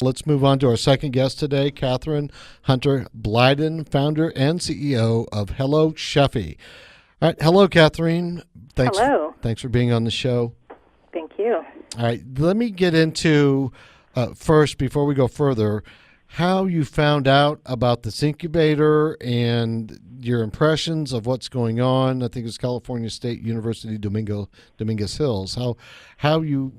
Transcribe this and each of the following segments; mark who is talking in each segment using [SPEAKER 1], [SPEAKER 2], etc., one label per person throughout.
[SPEAKER 1] Let's move on to our second guest today, Katherine Hunter-Blyden, founder and CEO of Hello Cheffy. All right, hello, Katherine.
[SPEAKER 2] Hello.
[SPEAKER 1] Thanks for being on the show.
[SPEAKER 2] Thank you.
[SPEAKER 1] All right, let me get into first, before we go further, how you found out about this incubator and your impressions of what's going on. I think it's California State University, Dominguez Hills. How you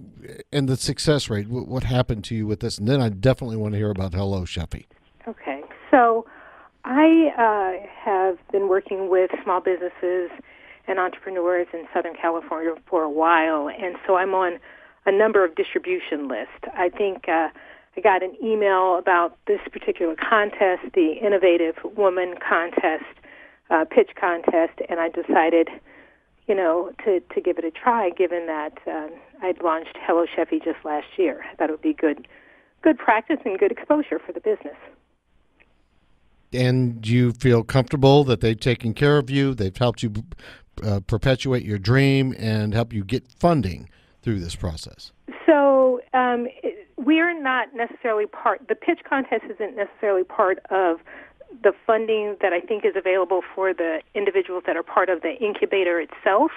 [SPEAKER 1] and the success rate. What happened to you with this? And then I definitely want to hear about Hello Cheffy.
[SPEAKER 2] Okay. So I have been working with small businesses and entrepreneurs in Southern California for a while, and so I'm on a number of distribution lists. I think I got an email about this particular contest, the Innovative Woman contest, pitch contest, and I decided, to give it a try, given that I'd launched Hello Cheffy just last year. I thought it would be good practice and good exposure for the business.
[SPEAKER 1] And do you feel comfortable that they've taken care of you? They've helped you perpetuate your dream and help you get funding through this process?
[SPEAKER 2] So we are not necessarily the pitch contest isn't necessarily part of the funding that I think is available for the individuals that are part of the incubator itself,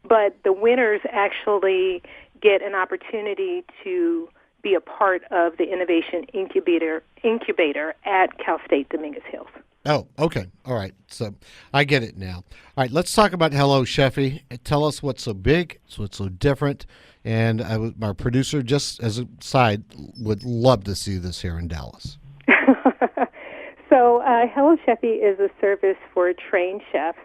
[SPEAKER 2] but the winners actually get an opportunity to be a part of the innovation incubator at Cal State Dominguez Hills.
[SPEAKER 1] Oh, okay. All right. So I get it now. All right, let's talk about Hello Cheffy. Tell us what's so big, what's so different. And my producer, just as a side, would love to see this here in Dallas.
[SPEAKER 2] So Hello Cheffy is a service for trained chefs.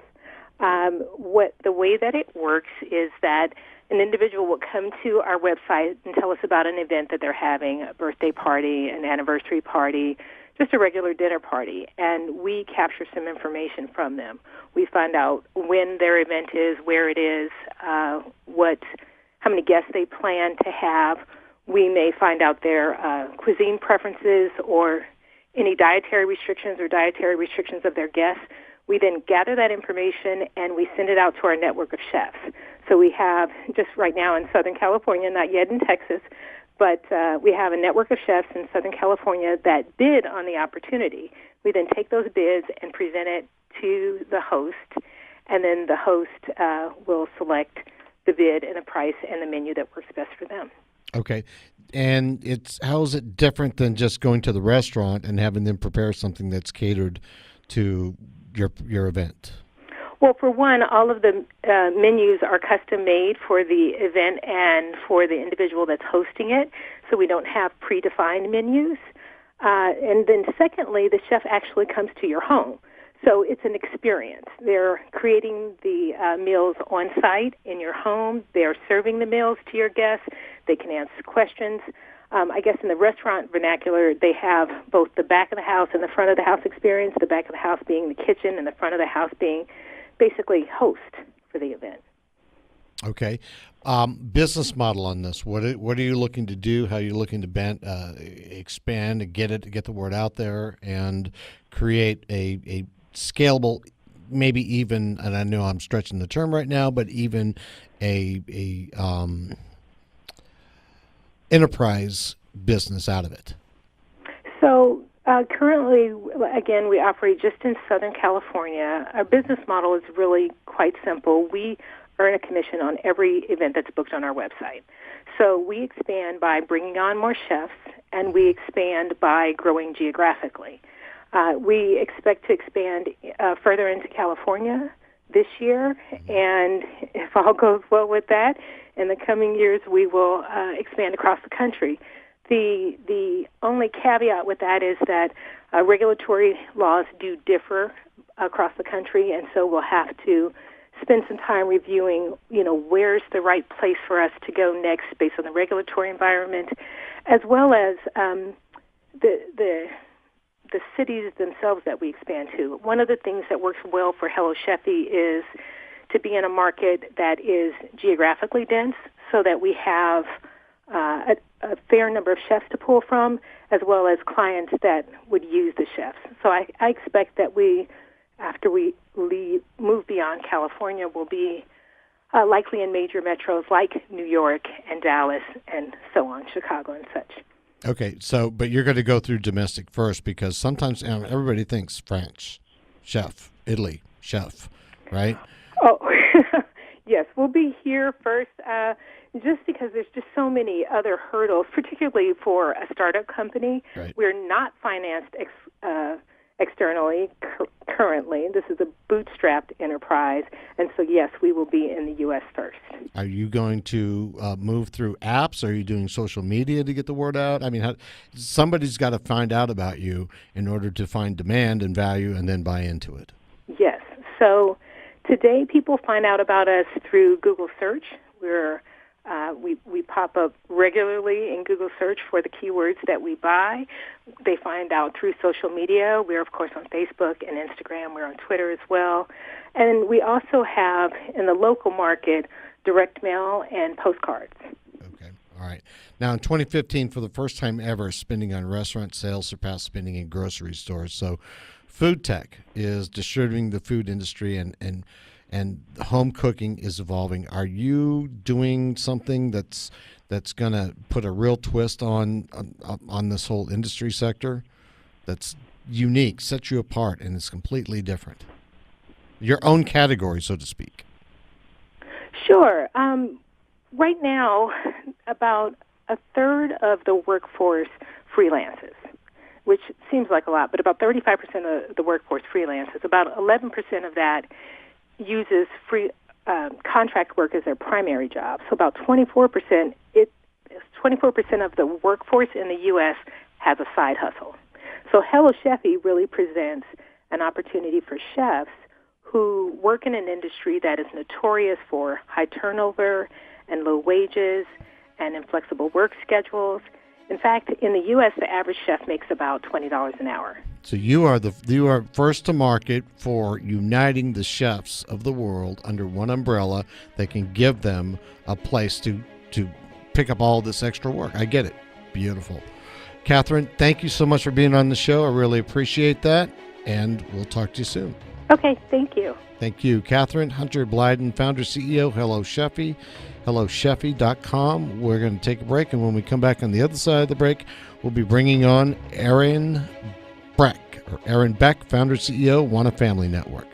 [SPEAKER 2] The way that it works is that an individual will come to our website and tell us about an event that they're having, a birthday party, an anniversary party, just a regular dinner party, and we capture some information from them. We find out when their event is, where it is, how many guests they plan to have. We may find out their cuisine preferences or any dietary restrictions of their guests. We then gather that information and we send it out to our network of chefs. So we have, just right now in Southern California, not yet in Texas, but we have a network of chefs in Southern California that bid on the opportunity. We then take those bids and present it to the host, and then the host will select the bid and the price and the menu that works best for them.
[SPEAKER 1] Okay. And how is it different than just going to the restaurant and having them prepare something that's catered to your event?
[SPEAKER 2] Well, for one, all of the menus are custom made for the event and for the individual that's hosting it, so we don't have predefined menus. And then secondly, the chef actually comes to your home. So it's an experience. They're creating the meals on site in your home. They're serving the meals to your guests. They can answer questions. I guess in the restaurant vernacular, they have both the back of the house and the front of the house experience, the back of the house being the kitchen and the front of the house being basically host for the event.
[SPEAKER 1] Okay. Business model on this. What are you looking to do? How are you looking to expand and get the word out there and create a scalable, maybe even, and I know I'm stretching the term right now, but even a enterprise business out of it?
[SPEAKER 2] So currently, again, we operate just in Southern California. Our business model is really quite simple. We earn a commission on every event that's booked on our website. So we expand by bringing on more chefs, and we expand by growing geographically. We expect to expand further into California this year, and if all goes well with that, in the coming years we will expand across the country. The only caveat with that is that regulatory laws do differ across the country, and so we'll have to spend some time reviewing, where's the right place for us to go next based on the regulatory environment, as well as the cities themselves that we expand to. One of the things that works well for Hello Cheffy is to be in a market that is geographically dense so that we have a fair number of chefs to pull from, as well as clients that would use the chefs. So I expect that after we move beyond California, we'll be likely in major metros like New York and Dallas and so on, Chicago and such.
[SPEAKER 1] Okay, so but you're going to go through domestic first because sometimes everybody thinks French chef, Italy chef, right?
[SPEAKER 2] Oh, yes, we'll be here first just because there's just so many other hurdles, particularly for a startup company.
[SPEAKER 1] Right.
[SPEAKER 2] We're not financed externally currently. This is a bootstrapped enterprise, and so, yes, we will be in the U.S. first.
[SPEAKER 1] Are you going to move through apps? Are you doing social media to get the word out? I mean, somebody's got to find out about you in order to find demand and value and then buy into it.
[SPEAKER 2] Yes. So today people find out about us through Google search. We pop up regularly in Google search for the keywords that we buy. They find out through social media. We're, of course, on Facebook and Instagram. We're on Twitter as well. And we also have, in the local market, direct mail and postcards.
[SPEAKER 1] Okay. All right. Now, in 2015, for the first time ever, spending on restaurant sales surpassed spending in grocery stores. So food tech is distributing the food industry, and home cooking is evolving. Are you doing something that's going to put a real twist on this whole industry sector that's unique, sets you apart, and is completely different? Your own category, so to speak.
[SPEAKER 2] Sure. Right now, about a third of the workforce freelances, which seems like a lot, but about 35% of the workforce freelances. About 11% of that uses contract work as their primary job. So about 24%, 24% of the workforce in the U.S. has a side hustle. So Hello Cheffy really presents an opportunity for chefs who work in an industry that is notorious for high turnover and low wages and inflexible work schedules. In fact, in the U.S., the average chef makes about $20 an hour.
[SPEAKER 1] So you are first to market for uniting the chefs of the world under one umbrella that can give them a place to pick up all this extra work. I get it. Beautiful. Katherine, thank you so much for being on the show. I really appreciate that, and we'll talk to you soon.
[SPEAKER 2] Okay, thank you.
[SPEAKER 1] Thank you. Katherine Hunter-Blyden, founder, CEO, Hello Cheffy, HelloCheffy.com. We're going to take a break, and when we come back on the other side of the break, we'll be bringing on Aaron Beck, founder, CEO, One Family Network.